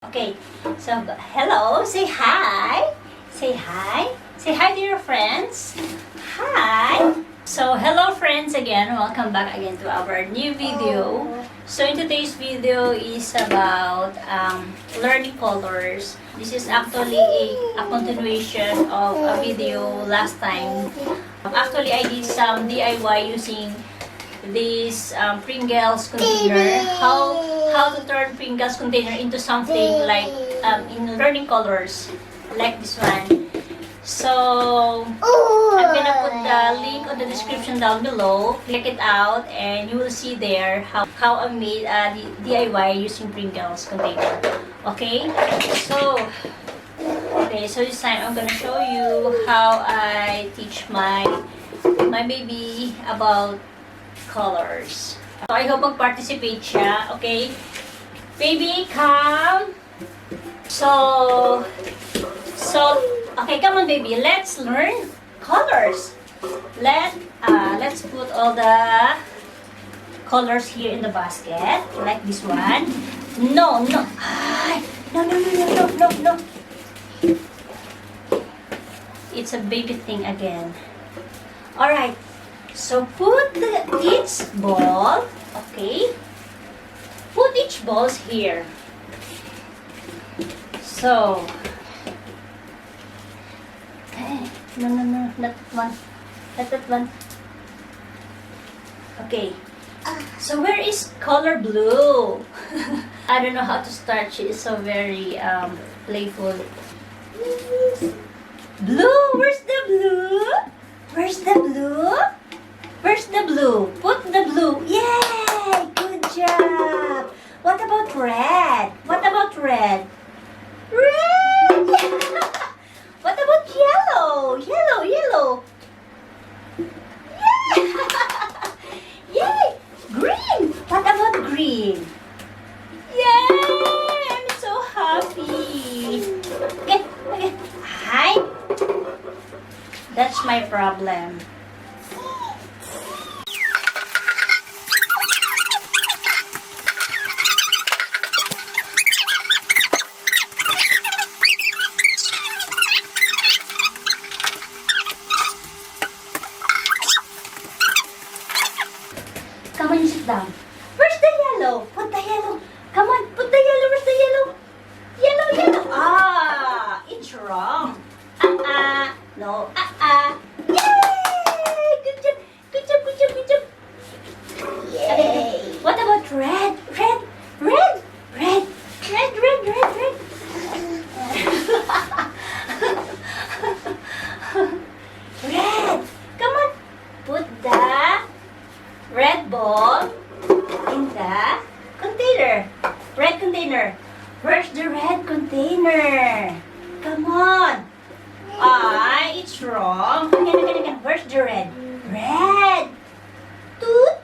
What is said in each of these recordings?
Okay, so hello, say hi. Say hi. Say hi to your friends. Hi. So hello friends again. Welcome back again to our new video. So in today's video is about learning colors. This is actually a continuation of a video last time. Actually, I did some DIY using this Pringles container. How to turn Pringles container into something like in learning colors like this one. So I'm gonna put the link on the description down below. Check it out and you will see there how I made a DIY using Pringles container. Okay, so this time I'm gonna show you how I teach my baby about colors. So I hope mag-participate siya, okay? Baby, come. So, okay, come on baby, let's learn colors. Let's put all the colors here in the basket, like this one. No. Ay, no. It's a baby thing again. Alright. So put each ball, okay? Put each balls here. So, no, not that one. Not that one. Okay. So where is color blue? I don't know how to start. She is so very playful. Blue, where's the blue? Where's the blue? Where's the blue? Put the blue. Yay! Good job. What about red? What about red? Red! What about yellow? Yellow. Yeah! Yay! Green! What about green? Yay! I'm so happy. Okay. Hi. That's my problem. Come on, you sit down. Where's the yellow? Put the yellow. Come on, put the yellow. Where's the yellow? Yellow. Ah, it's wrong. No. Yay! Good job. Yay! What about red? Red. Red. Come on. Put the red ball in the container. Red container. Where's the red container? Come on. It's wrong. Again. Where's the red? Red. Toot.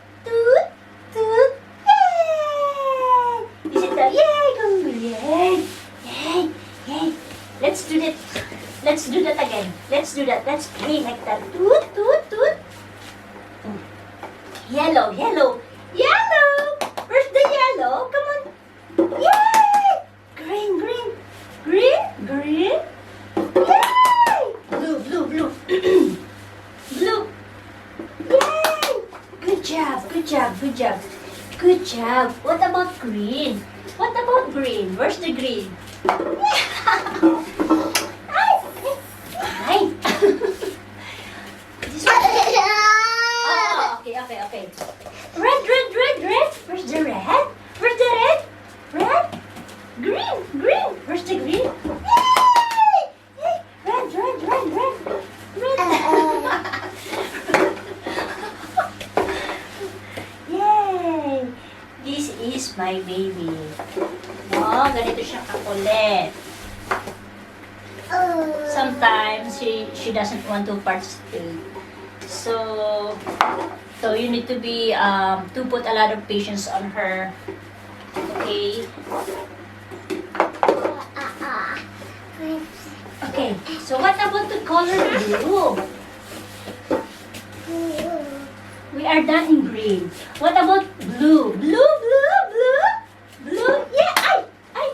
Yay! Is it the yay? Yay. Let's do that. Let's do that again. Let's do that. Let's play like that. Toot. Yellow. Where's the yellow? Come on. Yay! Green. Yay! Blue. Blue. Yay! Good job. What about green? Where's the green? Hi. This one. Oh, okay. Red. Where's the red? Red. Green. Where's the green? Yay! Red. Yay! This is my baby. Oh, ganito siya kakulit. Sometimes she doesn't want to participate. So you need to be to put a lot of patience on her. Okay. Okay. So what about the color blue? We are done in green. What about blue? Blue. Yeah. Ay.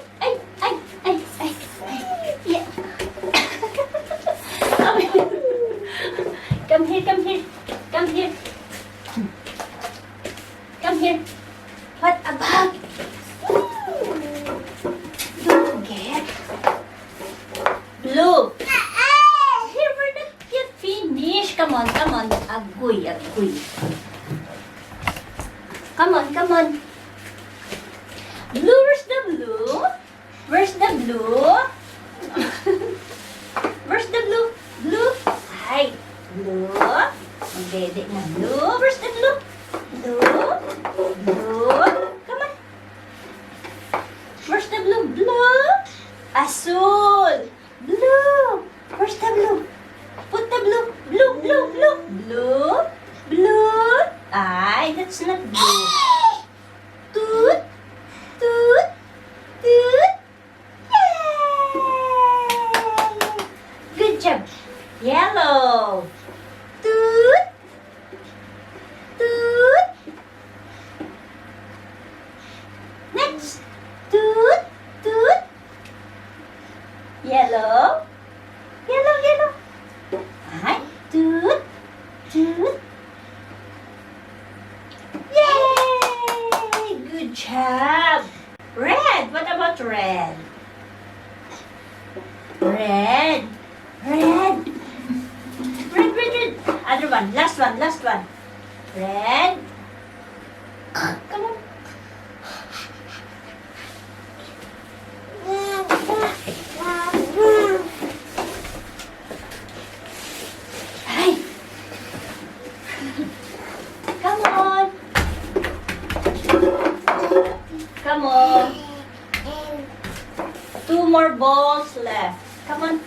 got queen. Come on, come on. Blue, where's the blue? Where's the blue? Where's the blue? Blue? Hi. Blue. Magdede na blue. Where's the blue? Blue. Blue. Come on. Where's the blue? Blue. Azul. Blue. Where's the blue? Put the blue. Blue, blue, blue. Blue. Blue. Ay, that's not blue. Toot. Toot. Toot. Yay! Good job. Yellow. Toot. Toot. Next. Toot. Toot. Yellow. Yellow, yellow. Hi. Toot. Toot. Yay! Good job. Red. What about red? Red. Red. Red, red, red. Other one. Last one, last one. Red. Come on. Hi. Come on. Come on. 2 more balls left. Come on.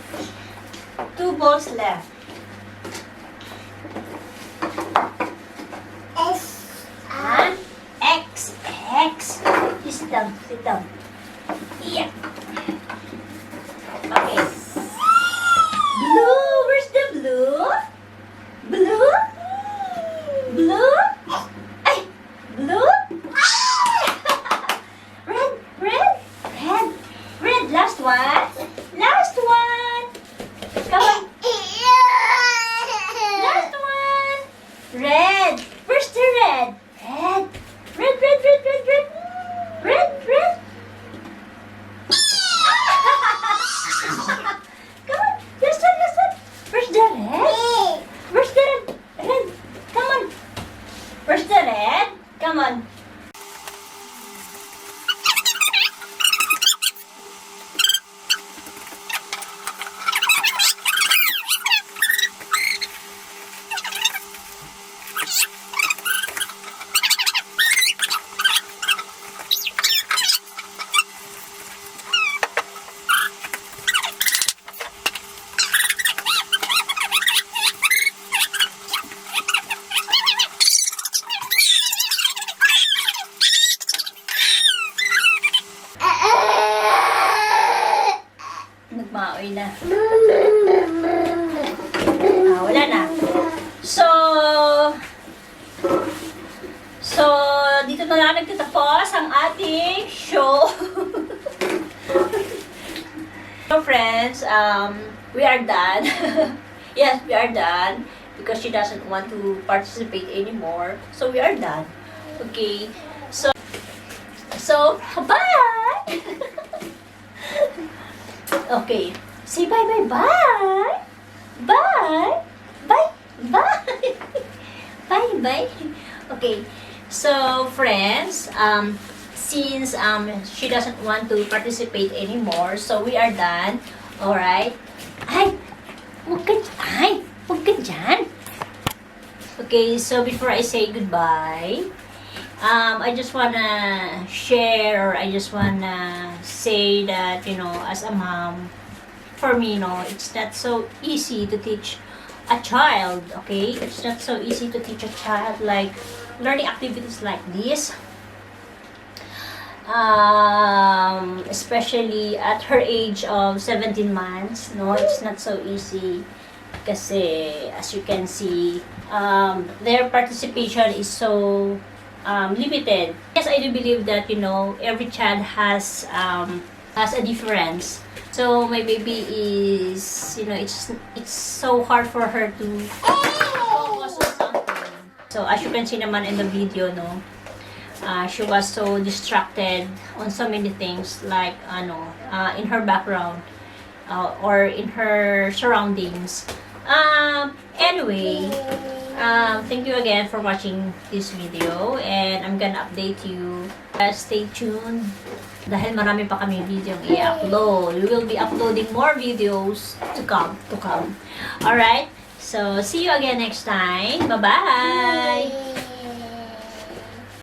2 balls left. Huh? X. X. Sit down. Sit down. Yeah. Okay. Blue. Where's the blue? Blue? Blue? Ay! Blue? Red. Red. Red. Red. Last one. Last one. Come on. Last one. Red. Where's the red? Red. Red, red, red, red, red. Red, red. Come on. Last one, last one. Where's the red? Where's the red? Red. Come on. Where's the red? Come on. Nagmaoy na. Wala na. So, dito na lang nagtatapos ang ating show. So, friends, we are done. Yes, we are done because she doesn't want to participate anymore. So, we are done. Okay. So, bye! Okay. Say bye, bye, bye! Bye! Bye! Bye! Bye, bye! Okay. So, friends, since she doesn't want to participate anymore, so we are done. Alright? Ay! Huwag ka dyan! Okay, so before I say goodbye, I just wanna share, or I just wanna say that, as a mom, for me, it's not so easy to teach a child, okay? It's not so easy to teach a child, like, learning activities like this. Especially at her age of 17 months, it's not so easy. Kasi, as you can see, their participation is so limited. Yes, I do believe that, every child has a difference. So, my baby is, it's so hard for her to focus on something. So, as you can see naman in the video, she was so distracted on so many things, like, in her background, or in her surroundings. Anyway, thank you again for watching this video and I'm gonna update you. Stay tuned dahil marami pa kami video i-upload. We will be uploading more videos to come. Alright? So, see you again next time. Bye-bye!